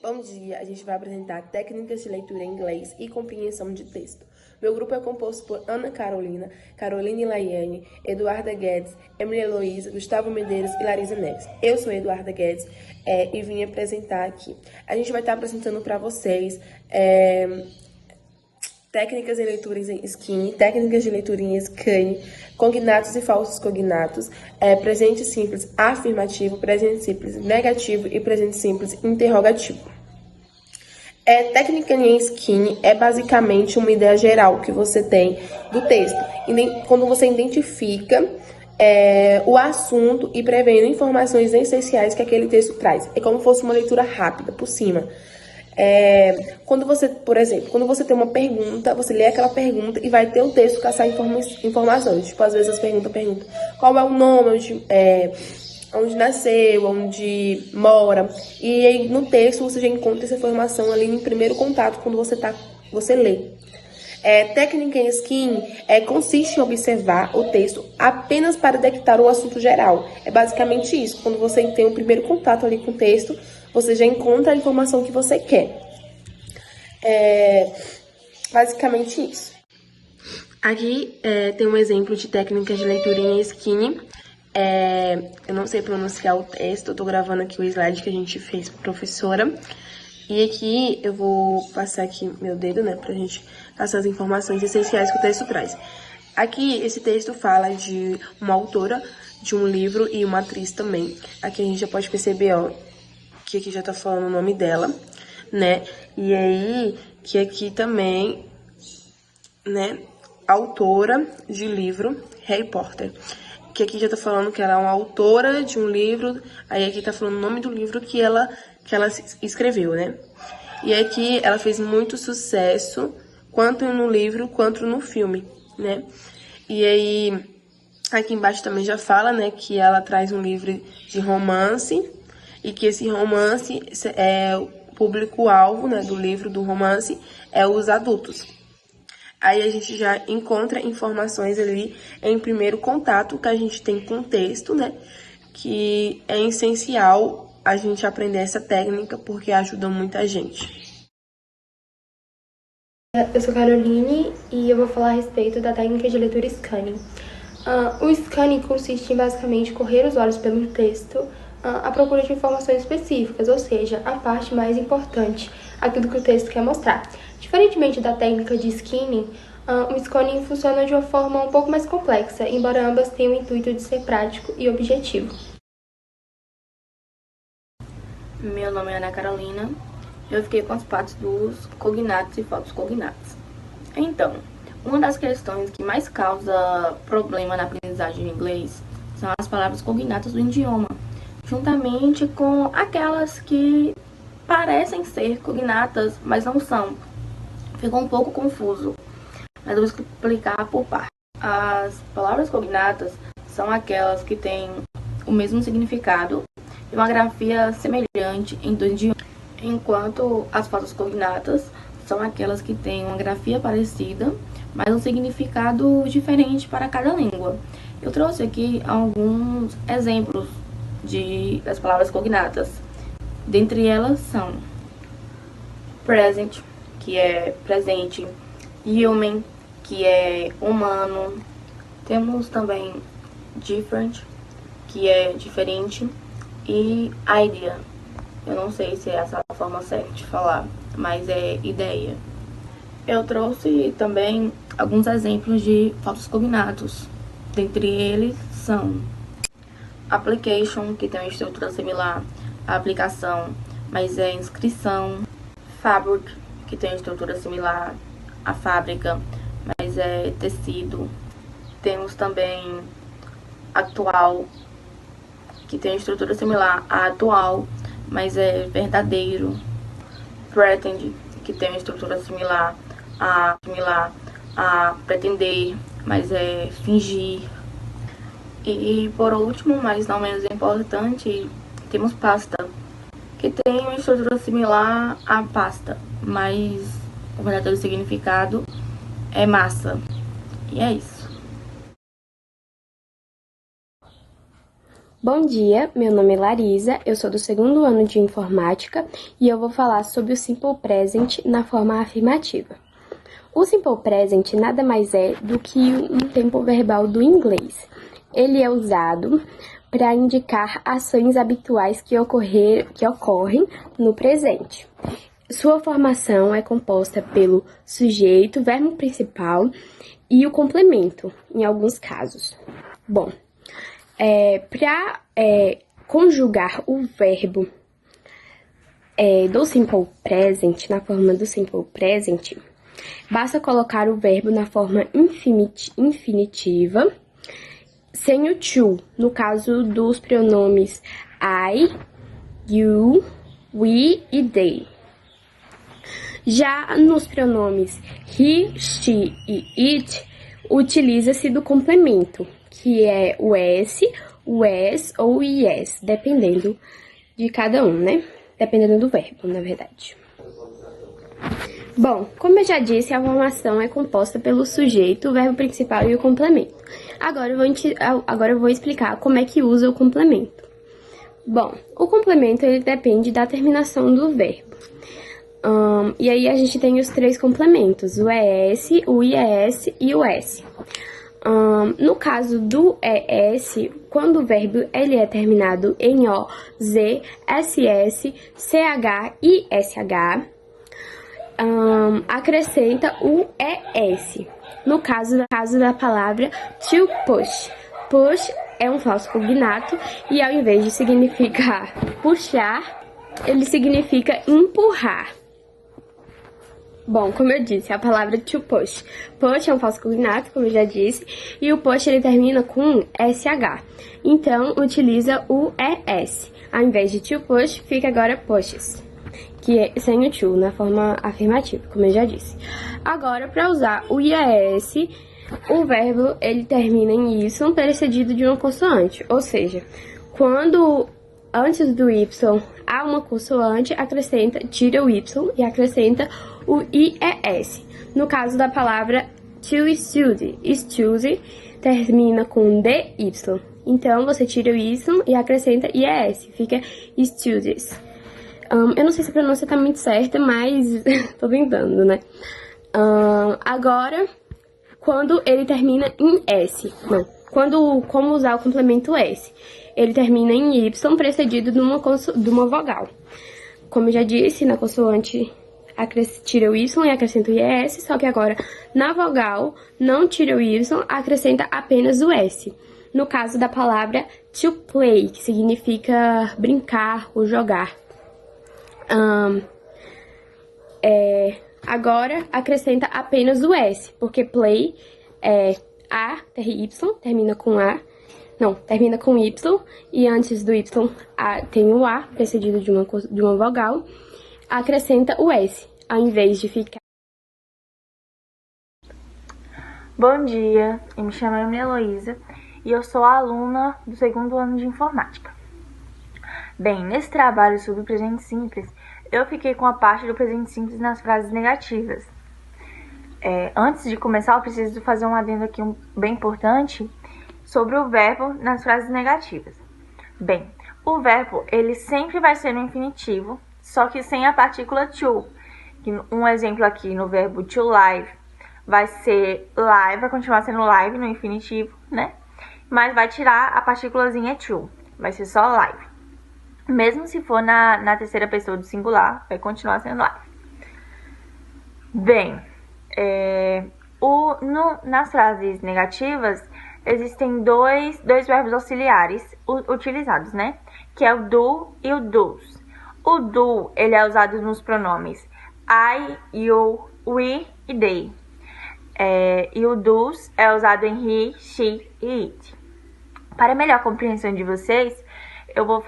Bom dia, a gente vai apresentar técnicas de leitura em inglês e compreensão de texto. Meu grupo é composto por Ana Carolina, Caroline Laiane, Eduarda Guedes, Emily Heloísa, Gustavo Medeiros e Larisa Neves. Eu sou Eduarda Guedes e vim apresentar aqui. A gente vai estar apresentando para vocês técnicas de leitura em skinny, técnicas de leitura em scanne, cognatos e falsos cognatos, presente simples afirmativo, presente simples negativo e presente simples interrogativo. Técnica em skinny é basicamente uma ideia geral que você tem do texto. Quando você identifica o assunto e prevendo informações essenciais que aquele texto traz. É como se fosse uma leitura rápida, por cima. Quando você, por exemplo, quando você tem uma pergunta, você lê aquela pergunta e vai ter o texto caçar informações. Tipo, às vezes as perguntas perguntam qual é o nome, onde nasceu, onde mora. E aí no texto você já encontra essa informação ali no primeiro contato, quando você lê. Técnica em skin consiste em observar o texto apenas para detectar o assunto geral. É basicamente isso. Quando você tem o primeiro contato ali com o texto, você já encontra a informação que você quer. Basicamente isso. Aqui tem um exemplo de técnicas de leitura em skinny. Eu não sei pronunciar o texto, eu tô gravando aqui o slide que a gente fez pra professora. E aqui eu vou passar aqui meu dedo, né, pra gente passar as informações essenciais que o texto traz. Aqui, esse texto fala de uma autora de um livro e uma atriz também. Aqui a gente já pode perceber, ó, que aqui já tá falando o nome dela, né? E aí, que aqui também, né, autora de livro Harry Potter. Que aqui já tá falando que ela é uma autora de um livro, aí aqui tá falando o nome do livro que ela escreveu, né? E aqui ela fez muito sucesso, quanto no livro, quanto no filme, né? E aí, aqui embaixo também já fala, né, que ela traz um livro de romance, e que esse romance, o público-alvo, né, do livro, do romance, é os adultos. Aí a gente já encontra informações ali em primeiro contato que a gente tem com o texto, né? Que é essencial a gente aprender essa técnica porque ajuda muita gente. Eu sou Caroline e eu vou falar a respeito da técnica de leitura scanning. O scanning consiste em basicamente correr os olhos pelo texto à procura de informações específicas, ou seja, a parte mais importante, aquilo que o texto quer mostrar. Diferentemente da técnica de skinning, o scanning funciona de uma forma um pouco mais complexa, embora ambas tenham o intuito de ser prático e objetivo. Meu nome é Ana Carolina. Eu fiquei com as partes dos cognatos e falsos cognatos. Então, uma das questões que mais causa problema na aprendizagem de inglês são as palavras cognatas do idioma, juntamente com aquelas que parecem ser cognatas, mas não são. Ficou um pouco confuso, mas eu vou explicar por parte. As palavras cognatas são aquelas que têm o mesmo significado e uma grafia semelhante em dois idiomas, enquanto as falsas cognatas são aquelas que têm uma grafia parecida, mas um significado diferente para cada língua. Eu trouxe aqui alguns exemplos das palavras cognatas. Dentre elas são present, que é presente, human, que é humano. Temos também different, que é diferente, e idea. Eu não sei se é essa a forma certa de falar, mas é ideia. Eu trouxe também alguns exemplos de falsos cognatos. Dentre eles são application, que tem uma estrutura similar à aplicação, mas é inscrição. Fabric, que tem uma estrutura similar à fábrica, mas é tecido. Temos também actual, que tem uma estrutura similar à atual, mas é verdadeiro. Pretend, que tem uma estrutura similar a pretender, mas é fingir. E por último, mas não menos importante, temos pasta, que tem uma estrutura similar à pasta, mas o verdadeiro significado é massa. E é isso. Bom dia, meu nome é Larisa, eu sou do 2º ano de Informática e eu vou falar sobre o Simple Present na forma afirmativa. O Simple Present nada mais é do que um tempo verbal do inglês. Ele é usado para indicar ações habituais que ocorrem no presente. Sua formação é composta pelo sujeito, verbo principal e o complemento, em alguns casos. Bom, para conjugar o verbo do Simple Present, na forma do Simple Present, basta colocar o verbo na forma infinitiva, sem o to, no caso dos pronomes I, you, we e they. Já nos pronomes he, she e it, utiliza-se do complemento, que é o s, o es ou o es, dependendo de cada um, né? Dependendo do verbo, na verdade. Bom, como eu já disse, a formação é composta pelo sujeito, o verbo principal e o complemento. Agora eu vou explicar como é que usa o complemento. Bom, o complemento ele depende da terminação do verbo. E aí a gente tem os 3 complementos, o ES, o IES e o S. No caso do ES, quando o verbo ele é terminado em O, Z, SS, CH e SH, acrescenta o ES. No caso da palavra to push. Push é um falso cognato e ao invés de significar puxar, ele significa empurrar. Bom, como eu disse, a palavra to push. Push é um falso cognato, como eu já disse, e o push ele termina com SH. Então, utiliza o ES. Ao invés de to push, fica agora pushes, que é sem o to, na forma afirmativa, como eu já disse. Agora, para usar o IES, o verbo ele termina em Y precedido de uma consoante, ou seja, quando antes do Y há uma consoante, tira o Y e acrescenta o IES. No caso da palavra to study, study termina com DY. Então, você tira o Y e acrescenta IES, fica studies. Eu não sei se a pronúncia tá muito certa, mas tô tentando, né? Agora, quando ele termina em S, não. Como usar o complemento S? Ele termina em Y precedido de uma vogal. Como eu já disse, na consoante tira o Y e acrescenta o IS, só que agora na vogal não tira o Y, acrescenta apenas o S. No caso da palavra to play, que significa brincar ou jogar. Agora acrescenta apenas o S, porque play é A, Y, termina com A. Não, termina com Y, e antes do Y tem o A, precedido de uma vogal, acrescenta o S, ao invés de ficar... Bom dia, eu me chamo Ana Heloísa e eu sou aluna do 2º ano de Informática. Bem, nesse trabalho sobre o presente simples, eu fiquei com a parte do presente simples nas frases negativas. Antes de começar, eu preciso fazer um adendo aqui bem importante sobre o verbo nas frases negativas. Bem, o verbo, ele sempre vai ser no infinitivo, só que sem a partícula to. Um exemplo aqui no verbo to live, vai ser live, vai continuar sendo live no infinitivo, né? Mas vai tirar a partículazinha to, vai ser só live. Mesmo se for na terceira pessoa do singular, vai continuar sendo live. Bem, nas frases negativas, existem dois verbos auxiliares utilizados, né? Que é o do e o dos. O do, ele é usado nos pronomes I, you, we e they. E o dos é usado em he, she e it. Para melhor compreensão de vocês, eu vou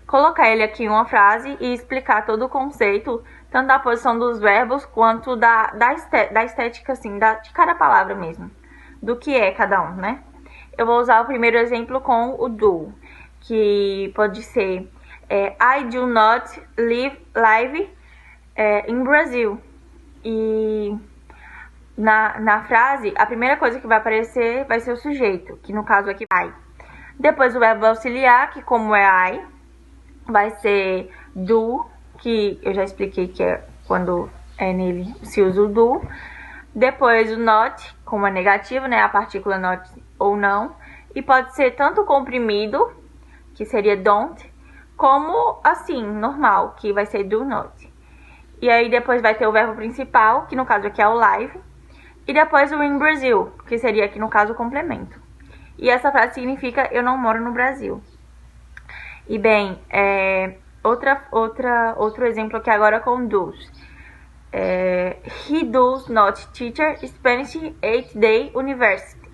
colocar ele aqui em uma frase e explicar todo o conceito, tanto da posição dos verbos quanto da estética, assim, de cada palavra mesmo, do que é cada um, né? Eu vou usar o primeiro exemplo com o do, que pode ser I do not live in Brazil. E na frase, a primeira coisa que vai aparecer vai ser o sujeito, que no caso aqui I. Depois o verbo auxiliar, que como é I, vai ser do, que eu já expliquei que é quando é nele se usa o do. Depois o not, como é negativo, né? A partícula not ou não. E pode ser tanto comprimido, que seria don't, como assim, normal, que vai ser do not. E aí depois vai ter o verbo principal, que no caso aqui é o live. E depois o in Brazil, que seria aqui no caso o complemento. E essa frase significa eu não moro no Brasil. E bem, outro exemplo aqui agora com does. He does not teach Spanish 8-day university.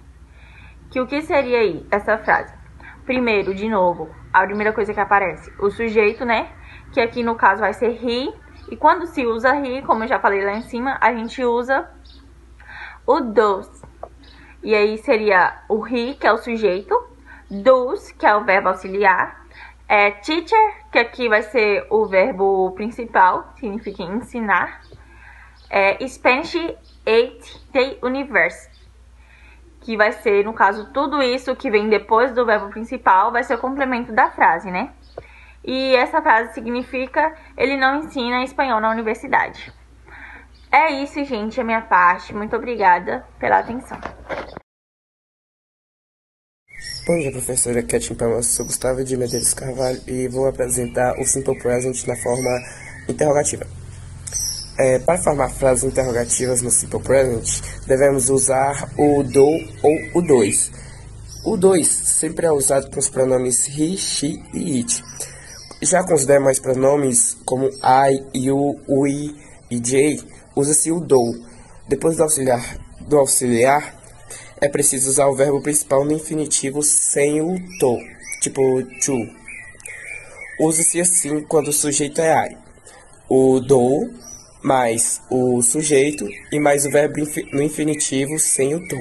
Que o que seria aí essa frase? Primeiro, de novo, a primeira coisa que aparece, o sujeito, né? Que aqui no caso vai ser he. E quando se usa he, como eu já falei lá em cima, a gente usa o does. E aí seria o he, que é o sujeito, does, que é o verbo auxiliar, teacher, que aqui vai ser o verbo principal, significa ensinar, Spanish 8-day university, que vai ser, no caso, tudo isso que vem depois do verbo principal vai ser o complemento da frase, né? E essa frase significa ele não ensina espanhol na universidade. É isso, gente, a minha parte. Muito obrigada pela atenção. Bom dia, professora Katin Palma. Sou Gustavo de Medeiros Carvalho e vou apresentar o Simple Present na forma interrogativa. Para formar frases interrogativas no Simple Present, devemos usar o do ou o dois. O dois sempre é usado com os pronomes he, she e it. Já com os demais pronomes, como I, you, we e they, usa-se o do. Depois do auxiliar, é preciso usar o verbo principal no infinitivo sem o to, tipo to. Usa-se assim quando o sujeito é I. O do mais o sujeito e mais o verbo no infinitivo sem o to.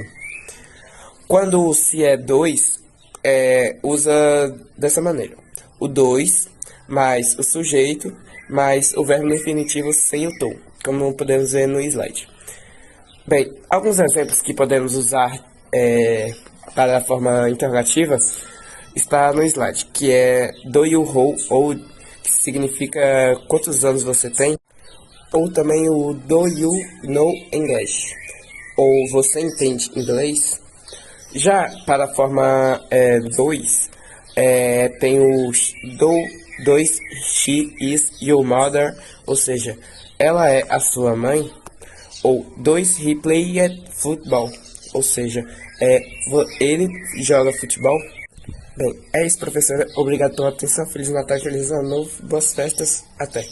Quando se é dois, usa dessa maneira. O dois mais o sujeito mais o verbo no infinitivo sem o to, como podemos ver no slide. Bem, alguns exemplos que podemos usar para a forma interrogativa está no slide, que é do you know, ou que significa quantos anos você tem, ou também o do you know English, ou você entende inglês. Já para a forma 2, tem o dois she is your mother, ou seja, ela é a sua mãe. Ou dois he played football, ou seja, ele joga futebol. Bem, é isso, professora. Obrigado pela atenção. Feliz Natal, feliz Ano Novo, boas festas, até.